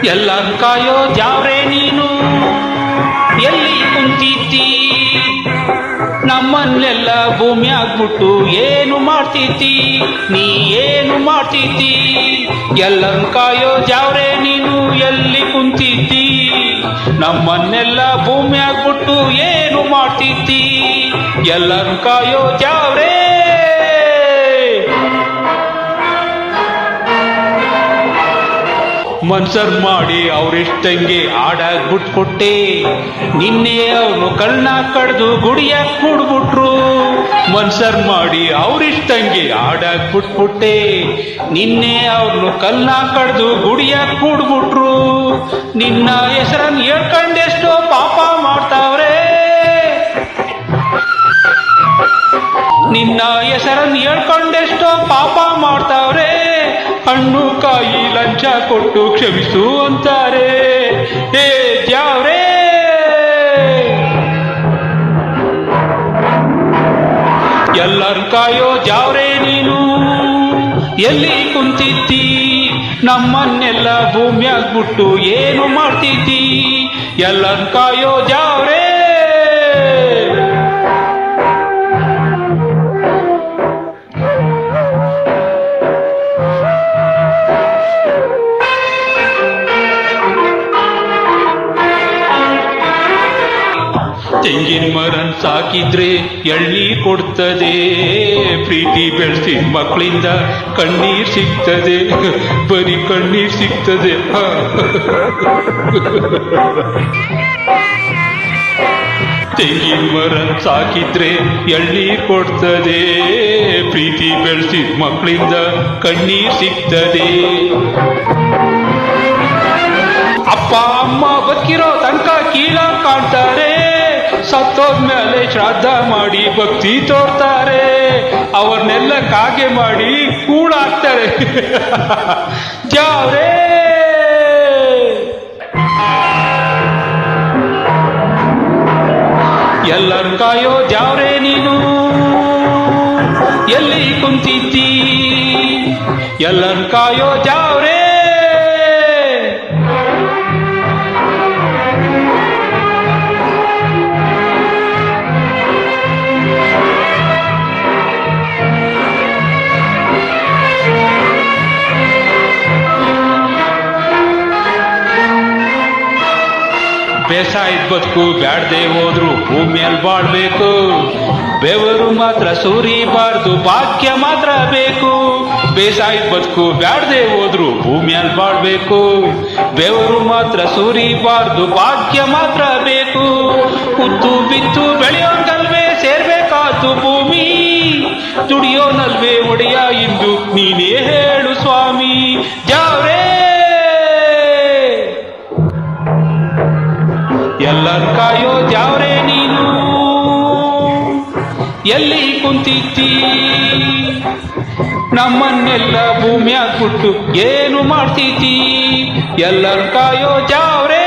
ಎಲ್ಲನ್ ಕಾಯೋ ಜಾವ್ರೆ ನೀನು ಎಲ್ಲಿ ಕುಂತಿದ್ದಿ? ನಮ್ಮನ್ನೆಲ್ಲ ಭೂಮಿ ಆಗ್ಬಿಟ್ಟು ಏನು ಮಾಡ್ತಿದ್ದಿ? ನೀ ಏನು ಮಾಡ್ತಿದ್ದಿ? ಎಲ್ಲನ್ ಕಾಯೋ ಜಾವ್ರೆ ನೀನು ಎಲ್ಲಿ ಕುಂತಿದ್ದಿ? ನಮ್ಮನ್ನೆಲ್ಲ ಭೂಮಿ ಆಗ್ಬಿಟ್ಟು ಏನು ಮಾಡ್ತಿದ್ದಿ? ಎಲ್ಲನ್ ಕಾಯೋ ಜಾವ್ರೆ. ಮನ್ಸರ್ ಮಾಡಿ ಅವ್ರಿಷ್ಟಂಗೆ ಆಡಾಗ್ ಬಿಟ್ಕೊಟ್ಟೆ. ನಿನ್ನೆ ಅವನು ಕಳ್ಳ ಕಡ್ದು ಗುಡಿಯಾಗ ಕೂಡ್ಬಿಟ್ರು. ಮನ್ಸರ್ ಮಾಡಿ ಅವ್ರಿಷ್ಟಂಗೆ ಆಡಾಗ್ ಬಿಟ್ಬಿಟ್ಟೆ. ನಿನ್ನೆ ಅವ್ನು ಕಳ್ಳ ಕಡ್ದು ಗುಡಿಯಾಗ ಕೂಡ್ಬಿಟ್ರು. ನಿನ್ನ ಹೆಸರನ್ನು ಹೇಳ್ಕೊಂಡೆಷ್ಟೋ ಪಾಪ ಮಾಡ್ತಾವ್ರೆ. ನಿನ್ನ ಹೆಸರನ್ನು ಹೇಳ್ಕೊಂಡೆಷ್ಟೋ ಪಾಪ ಮಾಡ್ತಾವ್ರೆ. ಹಣ್ಣು ಕಾಯಿ ಲಂಚ ಕೊಟ್ಟು ಕ್ಷಮಿಸು ಅಂತಾರೆ. ಹೇ ಜಾವ್ರೆ, ಎಲ್ಲರ ಕಾಯೋ ಜಾವ್ರೆ ನೀನು ಎಲ್ಲಿ ಕುಂತಿದ್ದಿ? ನಮ್ಮನ್ನೆಲ್ಲ ಭೂಮಿ ಆಗ್ಬಿಟ್ಟು ಏನು ಮಾಡ್ತಿದ್ದಿ? ಎಲ್ಲರ ಕಾಯೋ ಜಾವ್ರೆ. ತೆಂಗಿನ ಮರನ್ ಸಾಕಿದ್ರೆ ಎಳ್ನೀರ್ ಕೊಡ್ತದೆ. ಪ್ರೀತಿ ಬೆಳೆಸಿ ಮಕ್ಕಳಿಂದ ಕಣ್ಣೀರ್ ಸಿಗ್ತದೆ. ಬರೀ ಕಣ್ಣೀರ್ ಸಿಗ್ತದೆ. ತೆಂಗಿನ ಮರನ್ ಸಾಕಿದ್ರೆ ಎಳ್ನೀರ್ ಕೊಡ್ತದೆ. ಪ್ರೀತಿ ಬೆಳೆಸಿ ಮಕ್ಕಳಿಂದ ಕಣ್ಣೀರ್ ಸಿಗ್ತದೆ. ಅಪ್ಪ ಅಮ್ಮ ಬದುಕಿರೋ ತನಕ ಕೀಳಾಗ್ ಕಾಣ್ತಾರೆ. ಸತ್ತೋದ್ಮೇಲೆ ಶ್ರಾದ್ದ ಮಾಡಿ ಭಕ್ತಿ ತೋರ್ತಾರೆ. ಅವ್ರನ್ನೆಲ್ಲ ಕಾಗೆ ಮಾಡಿ ಕೂಡಾಕ್ತಾರೆ. ಜಾವ್ರೆ, ಎಲ್ಲರ ಕಾಯೋ ಜಾವ್ರೆ ನೀನು ಎಲ್ಲಿ ಕುಂತಿದ್ದಿ? ಎಲ್ಲರ ಕಾಯೋ ಜಾವ್ರೆ. ಬೇಸಾಯದ ಬದುಕು ಬ್ಯಾಡ್ದೆ ಹೋದ್ರು ಭೂಮಿಯಲ್ಲಿ ಬಾಳ್ಬೇಕು. ಬೆವರು ಮಾತ್ರ ಸುರಿಬಾರ್ದು, ಭಾಗ್ಯ ಮಾತ್ರ ಬೇಕು. ಬೇಸಾಯದ ಬದುಕು ಬ್ಯಾಡ್ದೆ ಹೋದ್ರು ಭೂಮಿಯಲ್ಲಿ ಬಾಳ್ಬೇಕು. ಬೆವರು ಮಾತ್ರ ಸುರಿಬಾರ್ದು, ಭಾಗ್ಯ ಮಾತ್ರ ಬೇಕು. ಕುತ್ತು ಬಿತ್ತು ಬೆಳೆಯೋನ್ಗಲ್ವೇ ಸೇರ್ಬೇಕಾತು ಭೂಮಿ. ದುಡಿಯೋನಲ್ವೇ ಒಡೆಯ ಇಂದು ನೀನೇ ಹೇಳು ಸ್ವಾಮಿ. ಜಾವ್ರೆ, ಎಲ್ಲರ ಕಾಯೋ ಜಾವ್ರೆ ನೀನು ಎಲ್ಲಿ ಕುಂತಿದ್ದಿ? ನಮ್ಮನ್ನೆಲ್ಲ ಭೂಮಿ ಹಾಕ್ಬಿಟ್ಟು ಏನು ಮಾಡ್ತಿದ್ದಿ? ಎಲ್ಲರ ಕಾಯೋ ಜಾವ್ರೆ.